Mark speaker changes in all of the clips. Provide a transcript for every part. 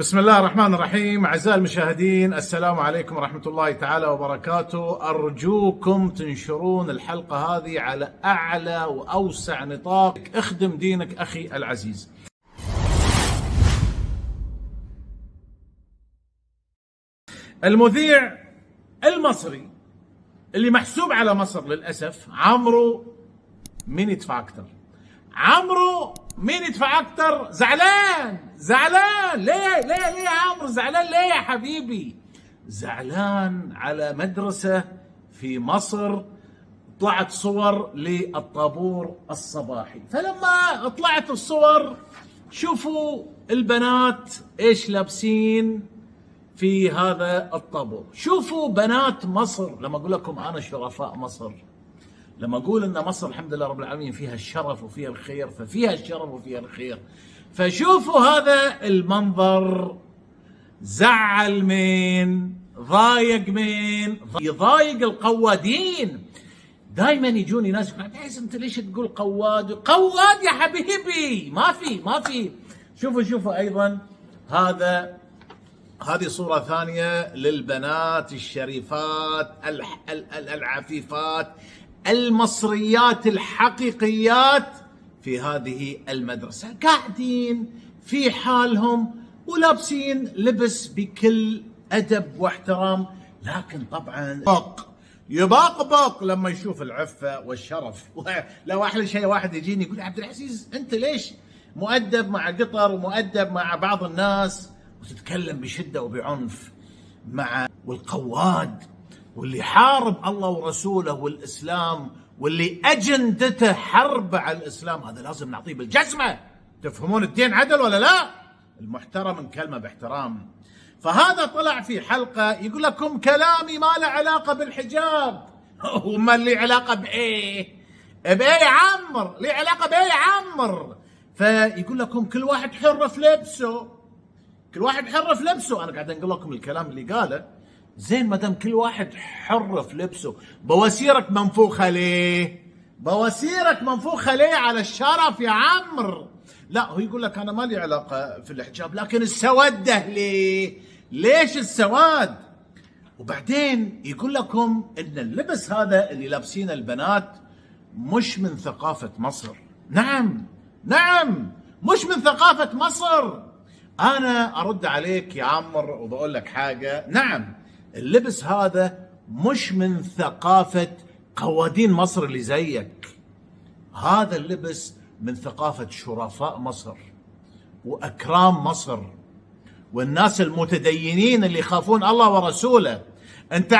Speaker 1: بسم الله الرحمن الرحيم. أعزائي المشاهدين، السلام عليكم ورحمة الله تعالى وبركاته. أرجوكم تنشرون الحلقة هذه على أعلى وأوسع نطاق. اخدم دينك أخي العزيز. المذيع المصري اللي محسوب على مصر للأسف عمرو مين يدفع أكثر. عمرو مين يدفع أكثر؟ زعلان ليه يا عمرو زعلان ليه يا حبيبي؟ زعلان على مدرسة في مصر طلعت صور للطابور الصباحي، فلما طلعت الصور شوفوا البنات ايش لابسين في هذا الطابور. شوفوا بنات مصر. لما اقول لكم انا شرفاء مصر، لما اقول ان مصر الحمد لله رب العالمين فيها الشرف وفيها الخير، ففيها الشرف وفيها الخير. فشوفوا هذا المنظر. زعل مين؟ ضايق مين؟ يضايق القوادين. دائما يجوني ناس يقولون انت ليش تقول قواد يا حبيبي؟ ما في. شوفوا ايضا هذه صورة ثانية للبنات الشريفات العفيفات المصريات الحقيقيات في هذه المدرسة، قاعدين في حالهم ولابسين لبس بكل أدب واحترام، لكن طبعا يباقبق لما يشوف العفة والشرف. لو أحلى شيء واحد يجيني يقول عبد العزيز أنت ليش مؤدب مع قطر ومؤدب مع بعض الناس وتتكلم بشدة وبعنف مع والقواد واللي حارب الله ورسوله والإسلام واللي أجندته حرب على الإسلام، هذا لازم نعطيه بالجزمة. تفهمون الدين عدل ولا لا؟ المحترم من كلمة باحترام. فهذا طلع في حلقة يقول لكم كلامي ما له علاقة بالحجاب. وما اللي علاقة بإيه يا عمر؟ ليه علاقة بإيه يا عمر؟ فيقول لكم كل واحد حر في لبسه. أنا قاعد أقول لكم الكلام اللي قاله. زين ما دام كل واحد حر في لبسه، بواسيرك منفوخة ليه على الشرف يا عمرو؟ لا، هو يقول لك أنا ما لي علاقة في الحجاب، لكن السودة ليش السواد؟ وبعدين يقول لكم إن اللبس هذا اللي لابسين البنات مش من ثقافة مصر. نعم مش من ثقافة مصر. أنا أرد عليك يا عمرو وبقول لك حاجة. نعم، اللبس هذا مش من ثقافة قوادين مصر اللي زيك. هذا اللبس من ثقافة شرفاء مصر وأكرام مصر والناس المتدينين اللي يخافون الله ورسوله. أنت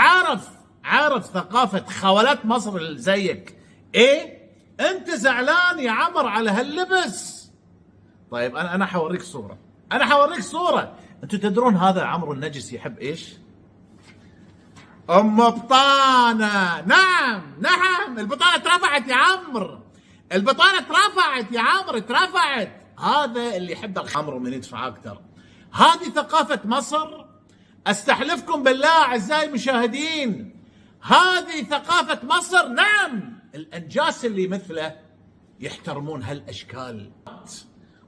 Speaker 1: عارف ثقافة خوالات مصر اللي زيك إيه؟ أنت زعلان يا عمر على هاللبس. طيب أنا حوريك صورة. أنتوا تدرون هذا عمرو النجس يحب إيش؟ أم بطانة. نعم البطانة اترفعت يا عمرو. اترفعت. هذا اللي يحب عمرو من يدفع أكثر. هذه ثقافة مصر. أستحلفكم بالله أعزائي المشاهدين، هذه ثقافة مصر. نعم، الأنجاس اللي مثله يحترمون هالأشكال.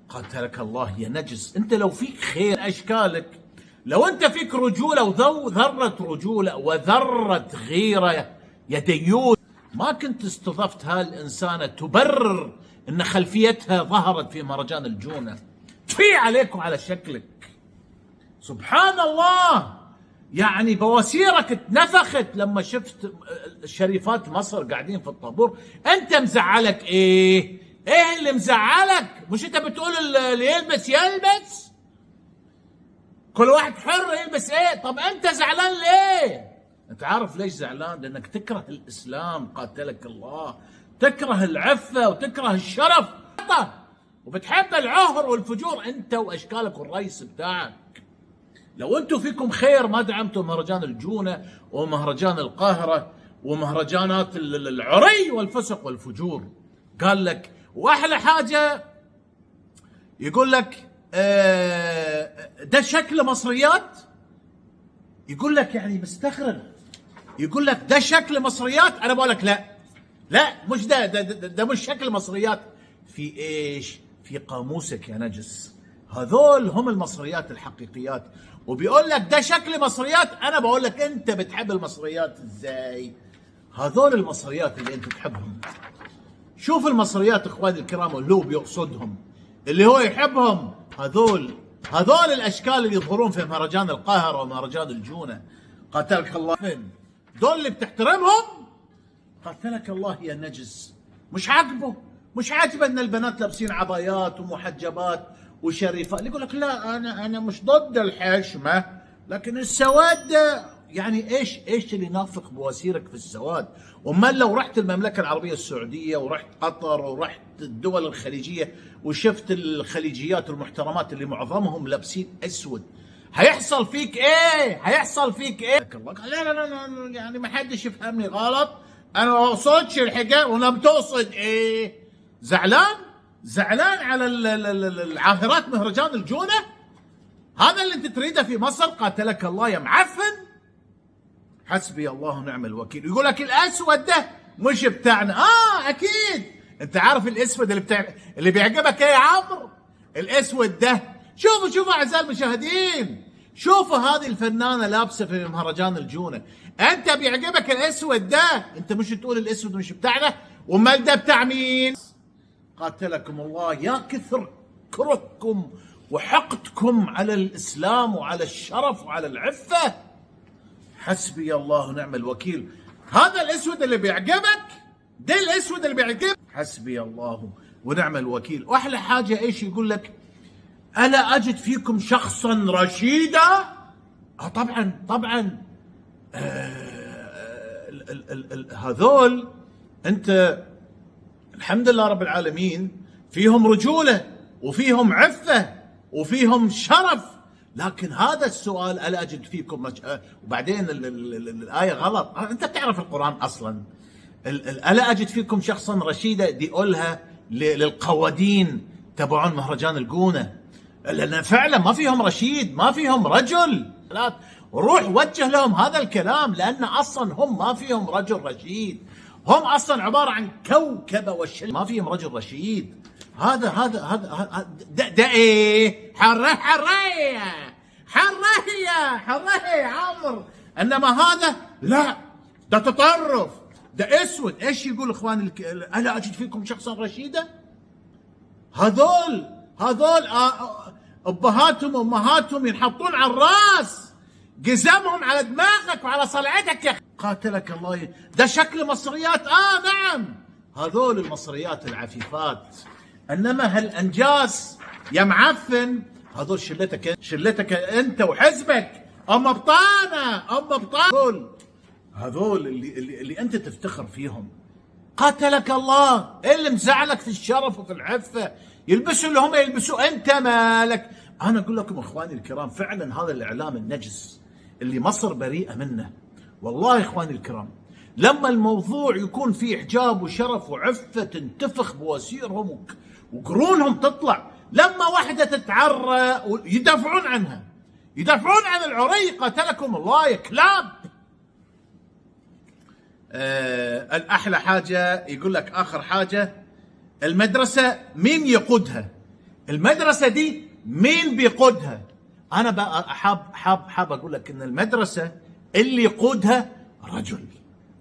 Speaker 1: قاتلك الله يا نجس. أنت لو فيك خير أشكالك، لو أنت فيك رجولة وذرة رجولة وذرة غيرة يا ديوث، ما كنت استضفت هالإنسانة تبرر أن خلفيتها ظهرت في مهرجان الجونة. تفي عليكم على شكلك. سبحان الله، يعني بواسيرك اتنفخت لما شفت شريفات مصر قاعدين في الطابور. أنت مزعلك إيه اللي مزعلك؟ مش أنت بتقول اللي يلبس؟ كل واحد حر يلبس ايه. طب انت زعلان ليه؟ انت عارف ليش زعلان؟ لانك تكره الاسلام قاتلك الله، تكره العفة وتكره الشرف وبتحب العهر والفجور انت واشكالك والرئيس بتاعك. لو انتم فيكم خير ما دعمتوا مهرجان الجونة ومهرجان القاهرة ومهرجانات العري والفسق والفجور. قال لك واحلى حاجة يقول لك ده شكل مصريات. يقول لك يعني مستغرب، يقول لك ده شكل مصريات. انا بقول لك لا مش ده مش شكل مصريات. في ايش؟ في قاموسك يا نجس. هذول هم المصريات الحقيقيات. وبيقول لك ده شكل مصريات. انا بقول لك انت بتحب المصريات ازاي؟ هذول المصريات اللي انت تحبهم. شوف المصريات اخواني الكرام اللي هو بيقصدهم، اللي هو يحبهم، هذول الاشكال اللي يظهرون في مهرجان القاهره ومهرجان الجونه. قاتلك الله. فين دول اللي بتحترمهم؟ قاتلك الله يا نجس. مش عاجبه ان البنات لابسين عبايات ومحجبات وشريفات. اللي يقول لك لا انا مش ضد الحشمه، لكن السواد يعني ايش اللي نافق بواسيرك في السواد؟ امال لو رحت المملكه العربيه السعوديه ورحت قطر ورحت الدول الخليجيه وشفت الخليجيات المحترمات اللي معظمهم لابسين اسود، هيحصل فيك ايه؟ لا يعني ما حدش يفهمني غلط، انا ما اقصدش الحجاب. وانا بتقصد ايه؟ زعلان على العاهرات مهرجان الجونه؟ هذا اللي انت تريده في مصر؟ قاتلك الله يا معفن. حسبي الله ونعم الوكيل. يقول لك الاسود ده مش بتاعنا. اكيد انت عارف الاسود اللي بيعجبك ايه يا عمرو؟ الاسود ده. شوفوا اعزائي المشاهدين، شوفوا هذه الفنانه لابسه في مهرجان الجونه. انت بيعجبك الاسود ده؟ انت مش تقول الاسود مش بتاعنا؟ وامال ده بتاع مين؟ قاتلكم الله. يا كثر كرهكم وحقدكم على الاسلام وعلى الشرف وعلى العفه. حسبي الله ونعم الوكيل. هذا الاسود اللي بيعجبك؟ ده الاسود اللي بيعجبك؟ حسبي الله ونعم الوكيل. واحلى حاجه ايش يقول لك؟ الا اجد فيكم شخصا رشيدا. طبعا هذول انت الحمد لله رب العالمين فيهم رجوله وفيهم عفه وفيهم شرف. لكن هذا السؤال الا اجد فيكم وبعدين الايه غلط. انت بتعرف القران اصلا. الا اجد فيكم شخصا رشيدا دي قولها للقوادين تبعون مهرجان الجونه، لان فعلا ما فيهم رشيد، ما فيهم رجل. لا روح وجه لهم هذا الكلام، لان اصلا هم ما فيهم رجل رشيد. هم اصلا عباره عن كوكبه والشل، ما فيهم رجل رشيد. هذا ده ايه؟ حريه يا عمرو. انما هذا لا، ده تطرف، ده اسود. ايش يقول اخواني الا اجد فيكم شخصا رشيدا؟ هذول ابهاتهم وامهاتهم ينحطون على الراس، جزمهم على دماغك وعلى صلعتك يا قاتلك الله. ده شكل مصريات. نعم، هذول المصريات العفيفات. انما هالانجاس يا معفن هذول شلتك انت وحزبك. ام بطانه هذول اللي انت تفتخر فيهم. قاتلك الله. اللي مزعلك في الشرف وفي العفه يلبسوا اللي هم يلبسوا، انت مالك؟ انا اقول لكم اخواني الكرام، فعلا هذا الاعلام النجس اللي مصر بريئه منه. والله اخواني الكرام، لما الموضوع يكون فيه حجاب وشرف وعفه تنتفخ بواسيرهم وقرونهم تطلع. لما واحده تتعرى يدافعون عنها، يدافعون عن العري. قاتلكم الله يا كلاب. الأحلى حاجة يقول لك آخر حاجة، المدرسة مين يقودها؟ المدرسة دي مين بيقودها؟ أنا بقى حاب أقول لك إن المدرسة اللي يقودها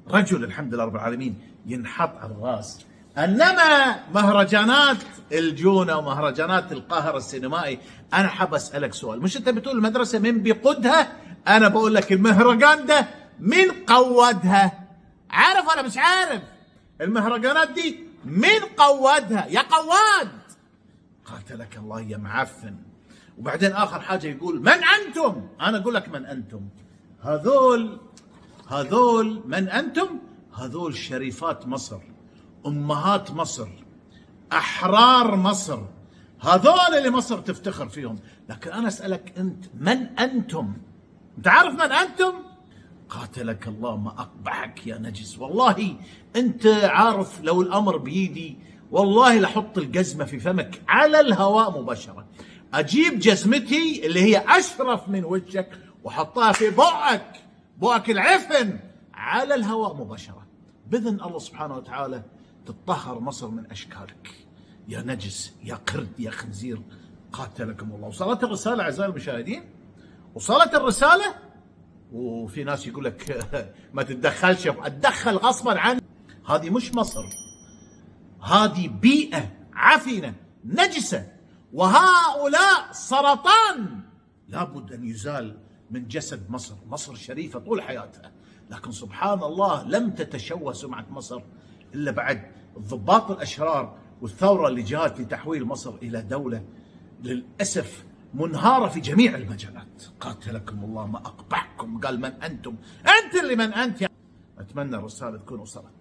Speaker 1: رجل الحمد لله رب العالمين ينحط على الراس. إنما مهرجانات الجونة ومهرجانات القاهرة السينمائي، أنا حاب أسألك سؤال. مش أنت بتقول المدرسة مين بيقودها؟ أنا بقول لك المهرجان ده مين قودها؟ عارف ولا مش عارف؟ المهرجانات دي مين قودها؟ يا قواد. قاتلك الله يا معفن. وبعدين آخر حاجة يقول من أنتم؟ أنا أقول لك من أنتم. هذول من أنتم؟ هذول شريفات مصر، أمهات مصر، أحرار مصر. هذول اللي مصر تفتخر فيهم. لكن أنا أسألك أنت، من أنتم؟ أنت عارف من أنتم؟ قاتلك الله ما أقبحك يا نجس. والله أنت عارف لو الأمر بيدي والله لحط الجزمة في فمك على الهواء مباشرة. أجيب جزمتي اللي هي أشرف من وجهك وحطها في بؤك العفن على الهواء مباشرة. بإذن الله سبحانه وتعالى تطهر مصر من أشكالك يا نجس، يا قرد، يا خنزير. قاتلكم الله. وصلت الرسالة أعزائي المشاهدين، وصلت الرسالة. وفي ناس يقول لك ما تتدخلش، اتدخل غصبا عني. هذه مش مصر، هذه بيئة عفنة نجسة، وهؤلاء سرطان لابد أن يزال من جسد مصر. مصر شريفة طول حياتها، لكن سبحان الله لم تتشوه سمعة مصر إلا بعد الضباط الأشرار والثورة اللي جاءت لتحويل مصر إلى دولة للأسف منهارة في جميع المجالات. قاتلكم الله، ما أقبحكم. قال من أنتم؟ أنت اللي من أنت. أتمنى الرسالة تكون وصلت.